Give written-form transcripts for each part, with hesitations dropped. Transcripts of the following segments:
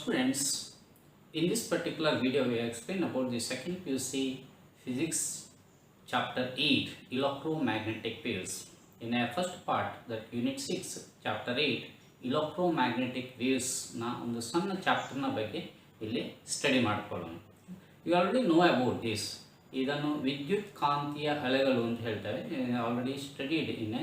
students, in this particular video we explain about the second PUC physics chapter 8 electromagnetic waves. In our first part, that unit 6 chapter 8 electromagnetic waves na ಒಂದು ಸಣ್ಣ ಚಾಪ್ಟರ್ನ ಬಗ್ಗೆ ಇಲ್ಲಿ study ಮಾಡಿಕೊಳ್ಳೋಣ. You already know about this. ಇದನ್ನು ವಿದ್ಯುತ್ ಕಾಂತೀಯ ಅಲೆಗಳು ಅಂತ ಹೇಳ್ತೇವೆ. Already studied in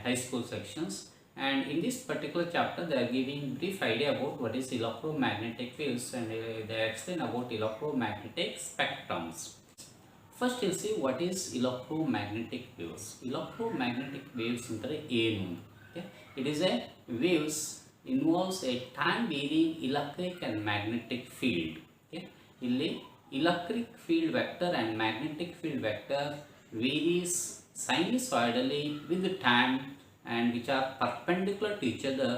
high school sections. And in this particular chapter they are giving brief idea about what is electromagnetic waves, and they explain about electromagnetic spectrums. First you'll see what is electromagnetic waves. Electromagnetic waves andre enu. Okay, it is a waves involves a time varying electric and magnetic field. Okay, illi electric field vector and magnetic field vector varies sinusoidally with the time, and which are perpendicular to each other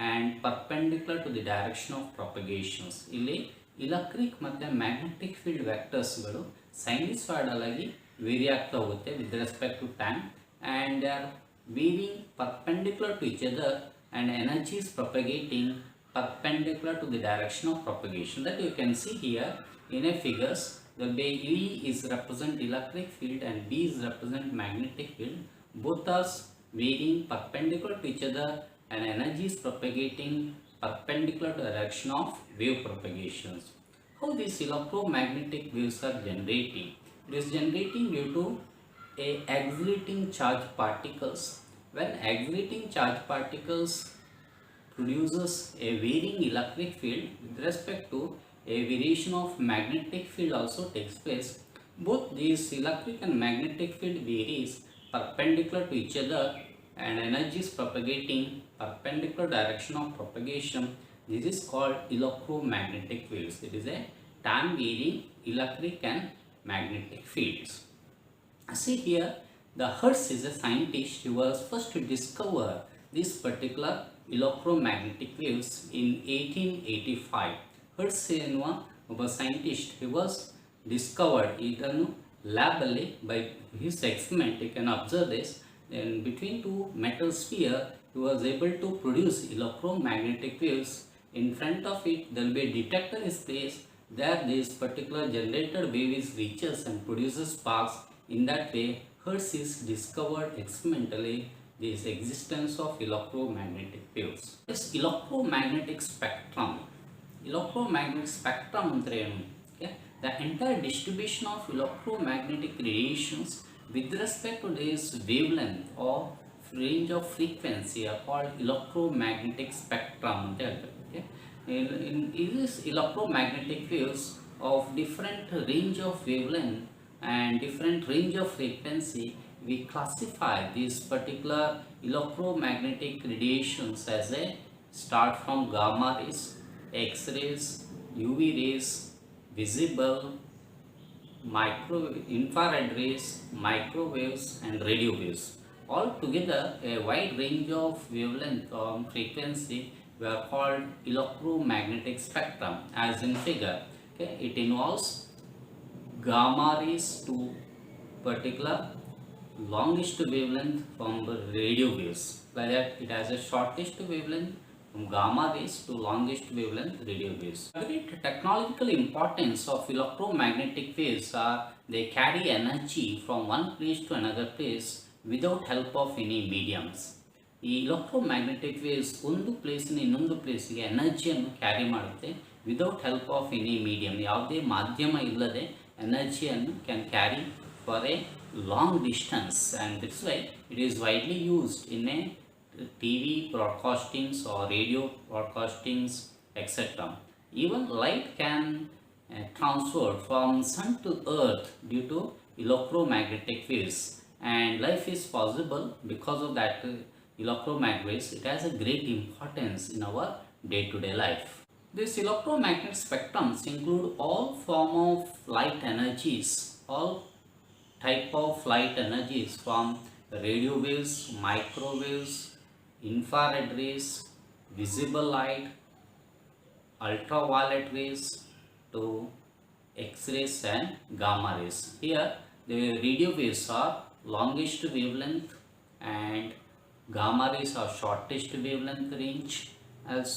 and perpendicular to the direction of propagations. ಇಲ್ಲಿ electric ಮತ್ತು magnetic field vectors ಗಳು sinusoidal ಆಗಿ very ಆಗ್ತಾ ಹೋಗುತ್ತೆ with respect to time, and they are varying perpendicular to each other, and energy is propagating perpendicular to the direction of propagation. That you can see here in a figures. The E is represent electric field and B is represent magnetic field. Both are varying perpendicular to each other, and energy is propagating perpendicular to the direction of wave propagations. How these electromagnetic waves are generating? It is generating due to a accelerating charge particles. When accelerating charge particles produces a varying electric field, with respect to a variation of magnetic field also takes place. Both these electric and magnetic field varies perpendicular to each other, and energy is propagating perpendicular direction of propagation. This is called electromagnetic waves. It is a time varying electric and magnetic fields. See here, the Hertz is a scientist who was first to discover this particular electromagnetic waves in 1885. Hertz ಎನ್ನುವ ಒಬ್ಬ scientist, he was discovered ಇದನ್ನು lab ಅಲ್ಲಿ by his experiment. You can observe this. Then between two metal sphere, he was able to produce electromagnetic waves. In front of it there will be a detector is placed. There this particular generated wave is reaches and produces sparks. In that way Hertz is discovered experimentally this existence of electromagnetic waves. This electromagnetic spectrum. Electromagnetic spectrum andre ಏನು? Okay, the entire distribution of electromagnetic radiations with respect to this wavelength or range of frequency are called electromagnetic spectrum anta heltare. Okay, in this electromagnetic waves of different range of wavelength and different range of frequency, we classify this particular electromagnetic radiations as a start from gamma rays, X-rays, UV rays, visible, infrared rays, microwaves and radio waves. All together a wide range of wavelength or frequency we are called electromagnetic spectrum, as in figure. Okay, it involves gamma rays to particular longest wavelength from the radio waves. Like that, it has a shortest wavelength from gamma rays to longest wavelength radio waves. Great technological importance of electromagnetic waves are they carry energy from one place to another place without help of any mediums. ಈ electromagnetic waves ಒಂದು ಪ್ಲೇಸಿನ ಇನ್ನೊಂದು ಪ್ಲೇಸಿಗೆ ಎನರ್ಜಿಯನ್ನು carry ಮಾಡುತ್ತೆ without help of any medium. ಯಾವುದೇ ಮಾಧ್ಯಮ ಇಲ್ಲದೆ ಎನರ್ಜಿಯನ್ನು can carry for a long distance, and that's why it is widely used in a TV broadcastings or radio broadcastings, etc. Even light can transfer from sun to earth due to electromagnetic waves, and life is possible because of that electromagnetic waves. It has a great importance in our day-to-day life. These electromagnetic spectrums include all form of light energies, all type of light energies, from radio waves, microwaves, infrared rays, visible light, ultraviolet rays to X-rays and gamma rays. Here the radio waves are longest wavelength and gamma rays are shortest wavelength range, as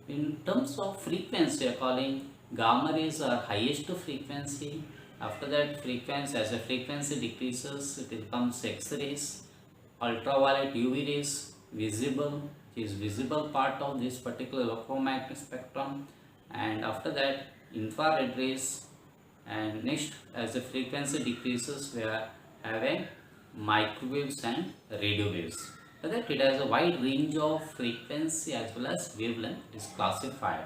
In terms of frequency, we are calling gamma rays are highest frequency. After that, frequency, as the frequency decreases, it becomes X-rays, ultraviolet UV rays, visible, is visible part of this particular electromagnetic spectrum, and after that, infrared rays, and next, as the frequency decreases, we are having microwaves and radio waves. So that it has a wide range of frequency as well as wavelength. It is classified.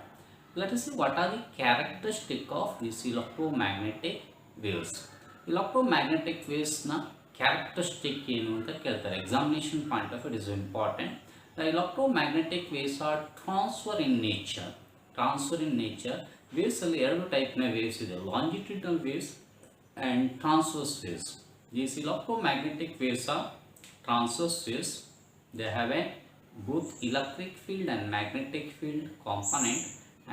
Let us see what are the characteristics of these electromagnetic waves. Electromagnetic waves na characteristic ಏನು ಅಂತ ಕೇಳ್ತಾರೆ. Examination point of it is important. The electromagnetic waves are transfer in nature. Transfer in nature. Waves ಅಲ್ಲಿ ಎರಡು ಟೈಪ್ನ waves ಇದೆ, longitudinal waves and transverse waves. These electromagnetic waves are transverse waves. They have a both electric field and magnetic field component,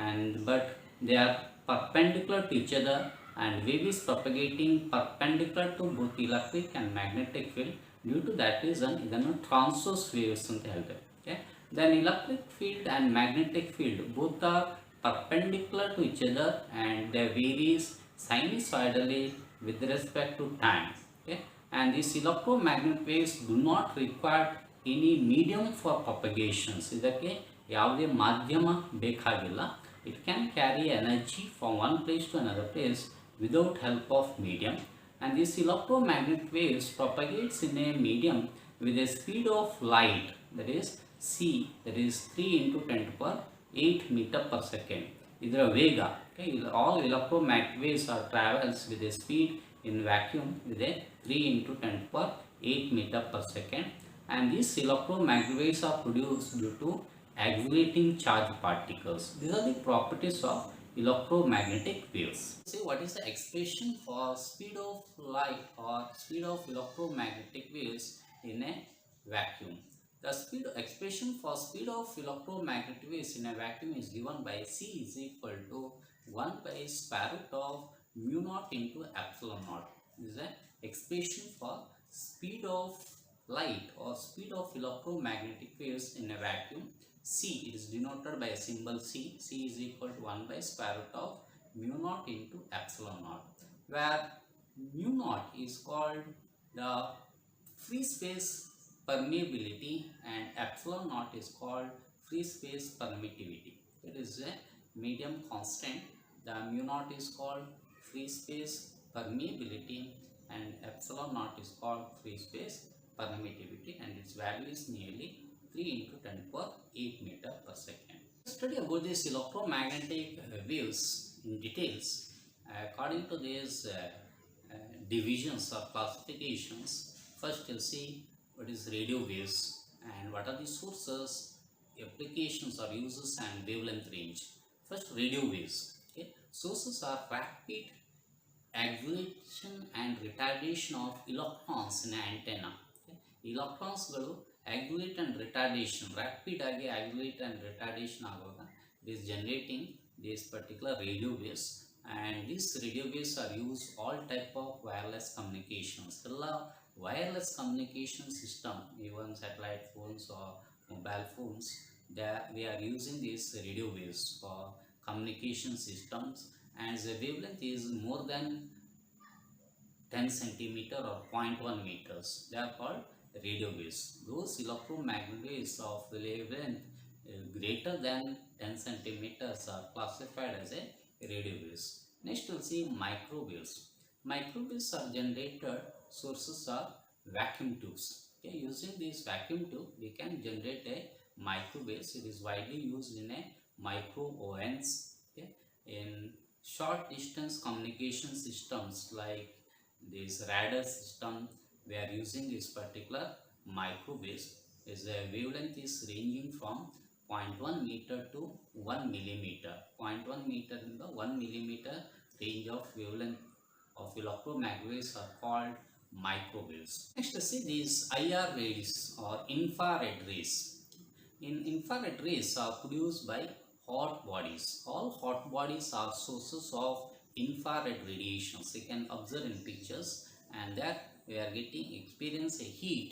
and but they are perpendicular to each other, and wave is propagating perpendicular to both electric and magnetic field. Due to that reason, ಇದನ್ನು transverse waves ಅಂತ ಹೇಳ್ತೇವೆ. Okay, then electric field and magnetic field both are perpendicular to each other, and they varies sinusoidally with respect to time. Okay, and these electromagnetic waves do not require any medium for propagations. ಇದಕ್ಕೆ ಯಾವುದೇ ಮಾಧ್ಯಮ ಬೇಕಾಗಿಲ್ಲ. It can carry energy from one place to another place without help of medium, and these electromagnetic waves propagates in a medium with a speed of light, that is c, that is 3 into 10 to power 8 meter per second. ಇದರ ವೇಗ, okay, all electromagnetic waves are travels with a speed in vacuum with a 3 into 10 to power 8 meter per second, and these electromagnetic waves are produced due to accelerating charge particles. These are the properties of electromagnetic waves. See, what is the expression for speed of light or speed of electromagnetic waves in a vacuum? The expression for speed of electromagnetic waves in a vacuum is given by c is equal to 1 by square root of mu naught into epsilon naught. This is an expression for speed of light or speed of electromagnetic waves in a vacuum. C, it is denoted by a symbol C. C is equal to 1 by square root of mu naught into epsilon naught, where mu naught is called the free space permeability and epsilon naught is called free space permittivity. It is a medium constant. The mu naught is called free space permeability and epsilon naught is called free space permittivity, and its value is nearly 3 into 10 to power 8 meter per second. Study about these electromagnetic waves in details. According to these divisions or classifications, first you'll see what is radio waves and what are the sources, applications or uses and wavelength range. First, radio waves. Okay, sources are rapid acceleration and retardation of electrons in an antenna. Okay, electrons ಗಳು accelerate and retardation, rapid agi accelerate and retardation ಆಗುವಾಗ it is generating these particular radio waves, and these radio waves are used all type of wireless communications. ಎಲ್ಲ wireless communication system, even satellite phones or mobile phones, we are using these radio waves for communication systems, and the wavelength is more than 10 centimeter or 0.1 meters. They are called radio waves. Those electromagnetic waves of the wavelength greater than 10 centimeters are classified as a radio waves. Next we'll see microwaves. Microwaves are generated, sources are vacuum tubes. Okay, using this vacuum tube we can generate a microwaves. It is widely used in a micro ovens. Okay, in short distance communication systems like this radar system, we are using this particular microwaves. Is a wavelength is ranging from 0.1 meter to 1 millimeter. 0.1 meter in the 1 millimeter range of wavelength of electromagnetic waves are called microwaves. Next, see these IR rays or infrared rays. In infrared rays are produced by hot bodies. All hot bodies are sources of infrared radiations. You can observe in pictures, and that we are getting experience a heat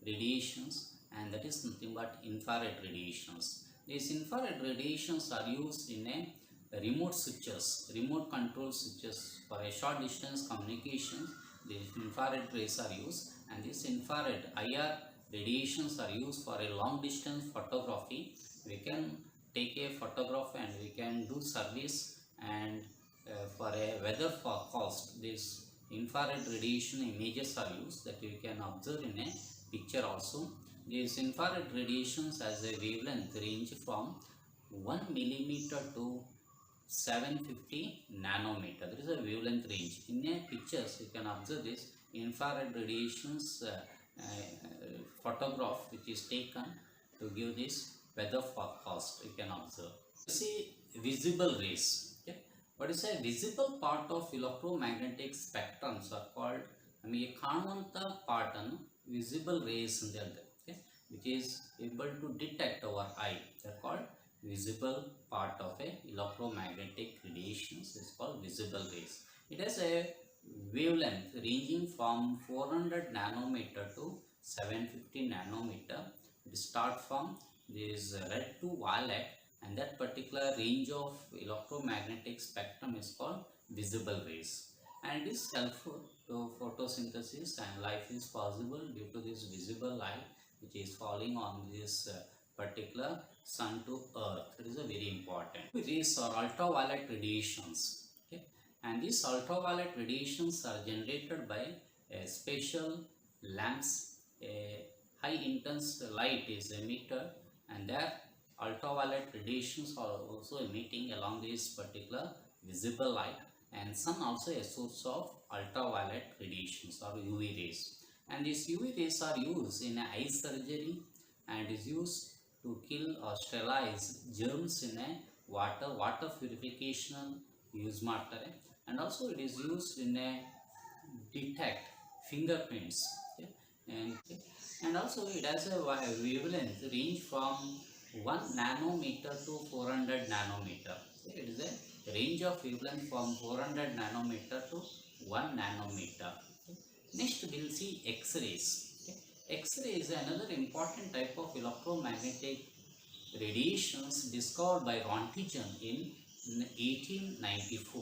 radiations, and that is nothing but infrared radiations. These infrared radiations are used in a remote control switches for a short distance communications. These infrared rays are used, and these infrared IR radiations are used for a long distance photography. We can take a photograph and we can do service, and for a weather forecast, these infrared radiation images are used that you can observe in a picture also. These infrared radiations has a wavelength range from 1 millimeter to 750 nanometer. There is a wavelength range. In a pictures, you can observe this infrared radiations photograph which is taken to give this weather forecast. You can observe. You see visible rays. Okay? What is a visible part of electromagnetic spectrums are called ಕಾಣುವಂಥ part ಅನ್ನು visible rays ಅಂತ ಹೇಳ್ತಾರೆ. Okay? Which is able to detect our eye. They are called visible part of a electromagnetic radiations is called visible rays. It has a wavelength ranging from 400 nanometer to 750 nanometer. It start from this red to violet, and that particular range of electromagnetic spectrum is called visible rays, and it is helpful to photosynthesis, and life is possible due to this visible light which is falling on this particular sun to earth. It is a very important. These are ultraviolet radiations. Okay? And these ultraviolet radiations are generated by special lamps. A high intense light is emitted, and their ultraviolet radiations are also emitting along this particular visible light, and sun also a source of ultraviolet radiations or UV rays. And these UV rays are used in eye surgery and is used to kill or sterilize germs in a water purification use ಮಾಡ್ತಾರೆ, and also it is used in a detect fingerprints. Okay? And also it has a wavelength range from 1 nanometer to 400 nanometer. Okay? It is a range of wavelength from 400 nanometer to 1 nanometer. Okay? Next we will see X-rays. Okay? X-ray is another important type of electromagnetic radiations discovered by Rontgen in 1894.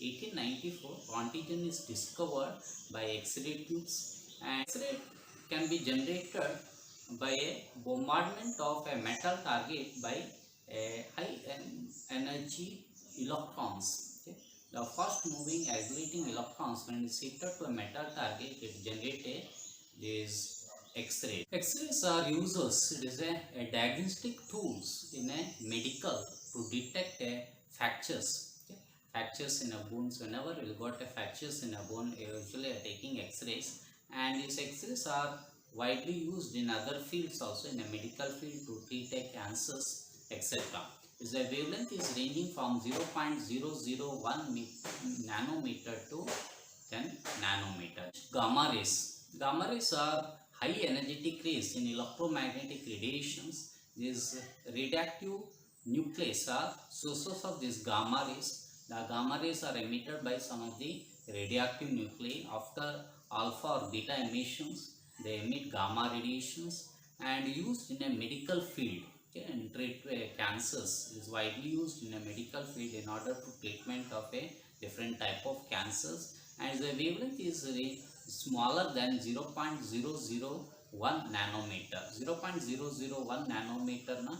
1894, Rontgen is discovered by X-ray tubes, and X-ray can be generated by a bombardment of a metal target by a high energy electrons. Okay? The fast moving accelerating electrons, when it's hit to a metal target, it generates these X-rays. X-rays are uses. It is a diagnostic tools in a medical to detect fractures. Okay? Fractures in a bones. Whenever you got a fractures in a bone, usually are taking X-rays, and these X-rays are widely used in other fields also, in a medical field to treat cancers, etc. Is a wavelength is ranging from 0.001 nanometer to 10 nanometer. Gamma rays. Gamma rays are high energetic rays in electromagnetic radiations. These radioactive nucleus are sources of these gamma rays. The gamma rays are emitted by some of the radioactive nuclei. After alpha or beta emissions, they emit gamma radiations and used in a medical field. Okay, and treat cancers. It is widely used in a medical field in order to treatment of a different type of cancers, and the wavelength is smaller than 0.001 nanometer. 0.001 nanometer na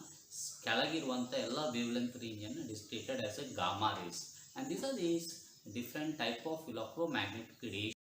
ಕೆಳಗಿರುವಂಥ ಎಲ್ಲ wavelength ರೇಂಜನ್ನು it is treated as a gamma rays, and these are these different type of electromagnetic radiation.